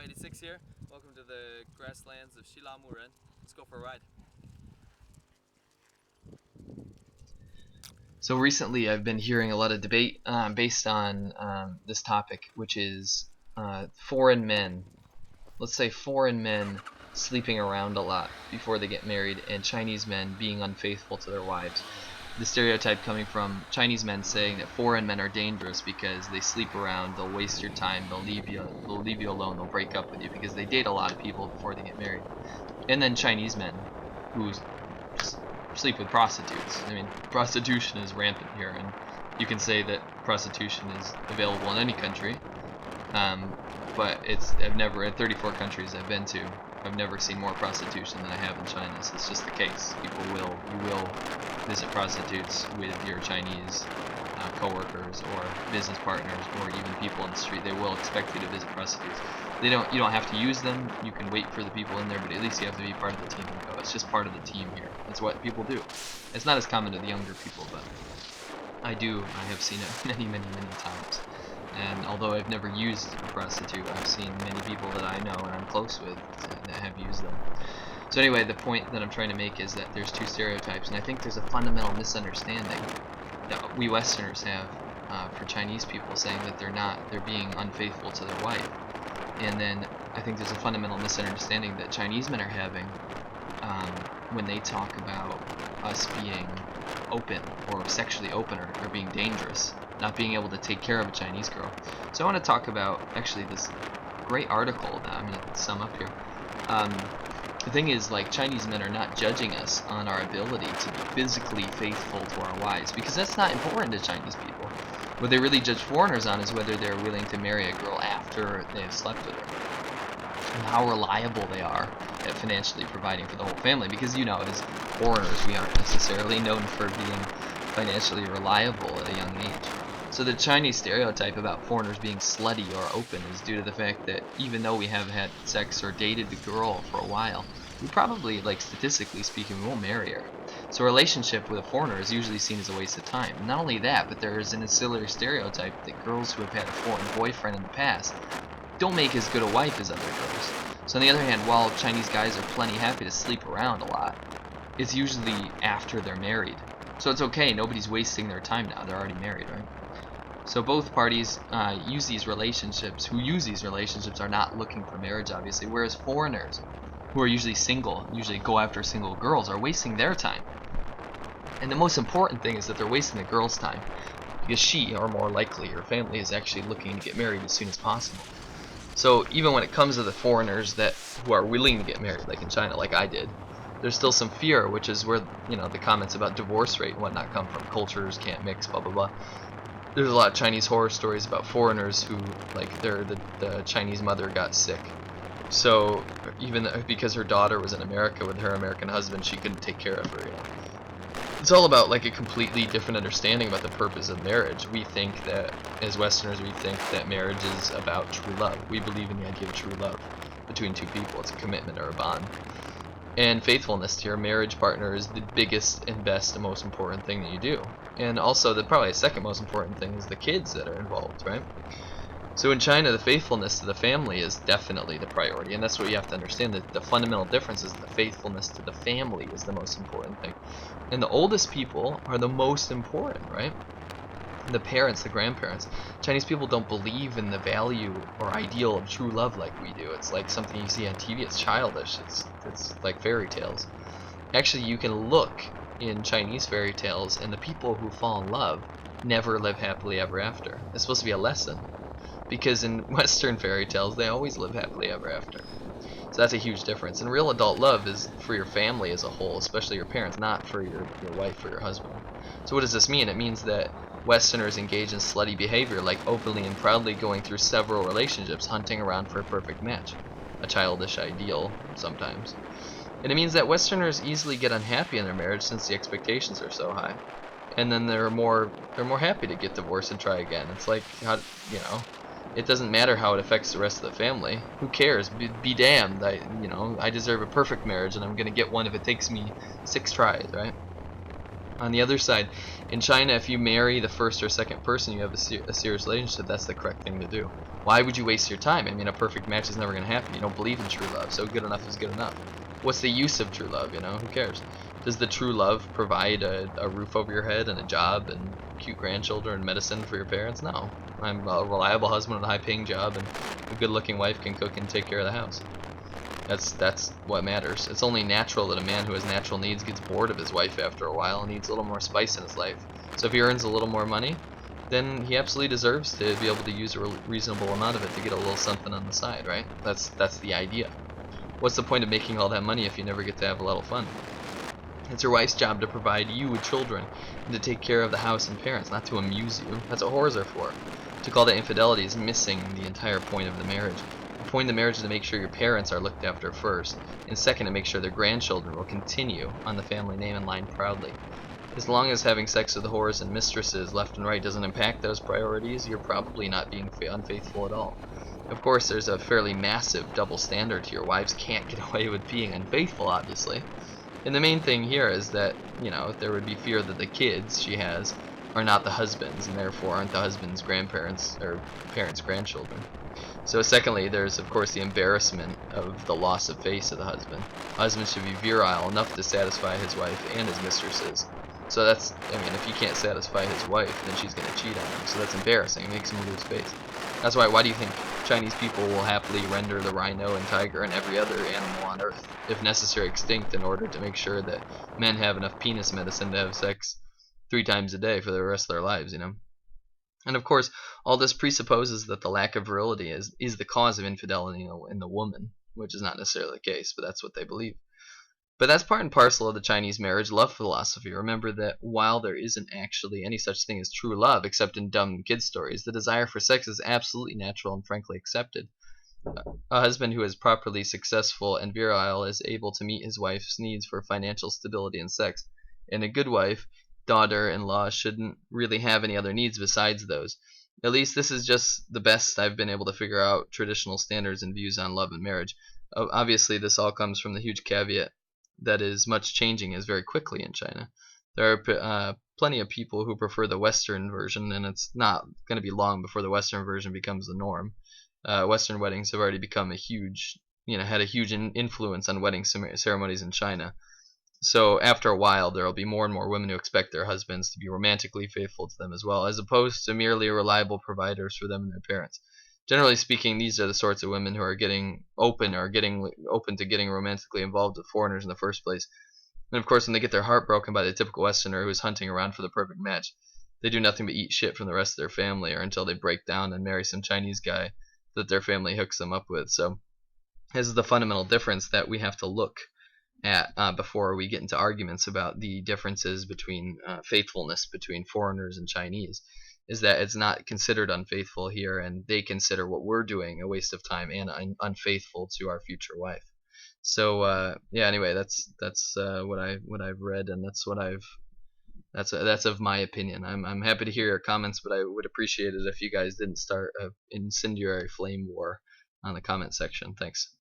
86 here. Welcome to the grasslands of Laowinners. Let's go for a ride. So recently I've been hearing a lot of debate based on this topic, which is foreign men. Let's say foreign men sleeping around a lot before they get married, and Chinese men being unfaithful to their wives. The stereotype coming from Chinese men saying that foreign men are dangerous because they sleep around, they'll waste your time, they'll leave you alone, they'll break up with you because they date a lot of people before they get married. And then Chinese men who sleep with prostitutes. I mean, prostitution is rampant here, and you can say that prostitution is available in any country, but I've never, in 34 countries I've been to, I've never seen more prostitution than I have in China. So it's just the case. You will visit prostitutes with your Chinese co-workers or business partners, or even people in the street. They will expect you to visit prostitutes. You don't have to use them. You can wait for the people in there, but at least you have to be part of the team and go. It's just part of the team here. It's what people do. It's not as common to the younger people, but I have seen it many, many, many times. And although I've never used a prostitute, I've seen many people that I know and I'm close with that have used them. So anyway, the point that I'm trying to make is that there's two stereotypes, and I think there's a fundamental misunderstanding that we Westerners have for Chinese people, saying that they're being unfaithful to their wife. And then I think there's a fundamental misunderstanding that Chinese men are having when they talk about us being open or sexually open or being dangerous, not being able to take care of a Chinese girl. So I want to talk about actually this great article that I'm going to sum up here. The thing is, like, Chinese men are not judging us on our ability to be physically faithful to our wives, because that's not important to Chinese people. What they really judge foreigners on is whether they're willing to marry a girl after they have slept with her, and how reliable they are at financially providing for the whole family. Because, you know, as foreigners, we aren't necessarily known for being financially reliable at a young age. So the Chinese stereotype about foreigners being slutty or open is due to the fact that even though we have had sex or dated the girl for a while, we probably, like, statistically speaking, we won't marry her. So a relationship with a foreigner is usually seen as a waste of time. And not only that, but there is an ancillary stereotype that girls who have had a foreign boyfriend in the past don't make as good a wife as other girls. So on the other hand, while Chinese guys are plenty happy to sleep around a lot, it's usually after they're married. So it's okay, nobody's wasting their time now, they're already married, right? So both parties use these relationships are not looking for marriage, obviously, whereas foreigners, who are usually single, usually go after single girls, are wasting their time. And the most important thing is that they're wasting the girl's time, because she, or more likely her family, is actually looking to get married as soon as possible. So even when it comes to the foreigners who are willing to get married, like in China, like I did, there's still some fear, which is where, you know, the comments about divorce rate and whatnot come from. Cultures can't mix, blah, blah, blah. There's a lot of Chinese horror stories about foreigners who, like, the Chinese mother got sick. So even because her daughter was in America with her American husband, she couldn't take care of her, you know. It's all about, like, a completely different understanding about the purpose of marriage. We think that, as Westerners, we think that marriage is about true love. We believe in the idea of true love between two people. It's a commitment or a bond. And faithfulness to your marriage partner is the biggest and best and most important thing that you do. And also, probably the second most important thing is the kids that are involved, right? So in China, the faithfulness to the family is definitely the priority, and that's what you have to understand, that the fundamental difference is the faithfulness to the family is the most important thing. And the oldest people are the most important, right? The parents, the grandparents. Chinese people don't believe in the value or ideal of true love like we do. It's like something you see on TV. It's childish. It's like fairy tales. Actually, you can look in Chinese fairy tales, and the people who fall in love never live happily ever after. It's supposed to be a lesson, because in Western fairy tales, they always live happily ever after. So that's a huge difference. And real adult love is for your family as a whole, especially your parents, not for your wife or your husband. So what does this mean? It means that Westerners engage in slutty behavior, like openly and proudly going through several relationships, hunting around for a perfect match. A childish ideal, sometimes. And it means that Westerners easily get unhappy in their marriage since the expectations are so high. And then they're more happy to get divorced and try again. It's like, it doesn't matter how it affects the rest of the family. Who cares? Be damned. I deserve a perfect marriage, and I'm gonna get one if it takes me 6 tries, right? On the other side, in China, if you marry the first or second person you have a serious relationship, that's the correct thing to do. Why would you waste your time? I mean, a perfect match is never going to happen. You don't believe in true love, so good enough is good enough. What's the use of true love, you know? Who cares? Does the true love provide a roof over your head and a job and cute grandchildren and medicine for your parents? No. I'm a reliable husband with a high-paying job, and a good-looking wife can cook and take care of the house. That's what matters. It's only natural that a man who has natural needs gets bored of his wife after a while and needs a little more spice in his life. So if he earns a little more money, then he absolutely deserves to be able to use a reasonable amount of it to get a little something on the side, right? That's the idea. What's the point of making all that money if you never get to have a little fun? It's your wife's job to provide you with children and to take care of the house and parents, not to amuse you. That's what whores are for. To call that infidelity is missing the entire point of the marriage. The point of the marriage is to make sure your parents are looked after first, and second, to make sure their grandchildren will continue on the family name and line proudly. As long as having sex with whores and mistresses left and right doesn't impact those priorities, you're probably not being unfaithful at all. Of course, there's a fairly massive double standard here. Wives can't get away with being unfaithful, obviously. And the main thing here is that, you know, there would be fear that the kids she has are not the husband's, and therefore aren't the husband's grandparents or parents' grandchildren. So secondly, there's of course the embarrassment of the loss of face of the husband. A husband should be virile enough to satisfy his wife and his mistresses. So that's, I mean, if he can't satisfy his wife, then she's going to cheat on him. So that's embarrassing. It makes him lose face. That's why do you think Chinese people will happily render the rhino and tiger and every other animal on Earth, if necessary, extinct in order to make sure that men have enough penis medicine to have sex 3 times a day for the rest of their lives, you know? And of course, all this presupposes that the lack of virility is the cause of infidelity in the woman, which is not necessarily the case, but that's what they believe. But that's part and parcel of the Chinese marriage love philosophy. Remember that while there isn't actually any such thing as true love, except in dumb kid stories, the desire for sex is absolutely natural and frankly accepted. A husband who is properly successful and virile is able to meet his wife's needs for financial stability and sex. And a good wife, daughter-in-law, shouldn't really have any other needs besides those. At least this is just the best I've been able to figure out traditional standards and views on love and marriage. Obviously, this all comes from the huge caveat that is much changing as very quickly in China. There are plenty of people who prefer the Western version, and it's not going to be long before the Western version becomes the norm. Western weddings have already become had a huge influence on wedding ceremonies in China. So after a while, there will be more and more women who expect their husbands to be romantically faithful to them as well, as opposed to merely reliable providers for them and their parents. Generally speaking, these are the sorts of women who are getting open to getting romantically involved with foreigners in the first place. And of course, when they get their heart broken by the typical Westerner who is hunting around for the perfect match, they do nothing but eat shit from the rest of their family, or until they break down and marry some Chinese guy that their family hooks them up with. So this is the fundamental difference that we have to look at before we get into arguments about the differences between faithfulness between foreigners and Chinese. Is that it's not considered unfaithful here, and they consider what we're doing a waste of time and unfaithful to our future wife. So yeah, anyway, that's what I've read, and that's of my opinion. I'm happy to hear your comments, but I would appreciate it if you guys didn't start an incendiary flame war on the comment section. Thanks.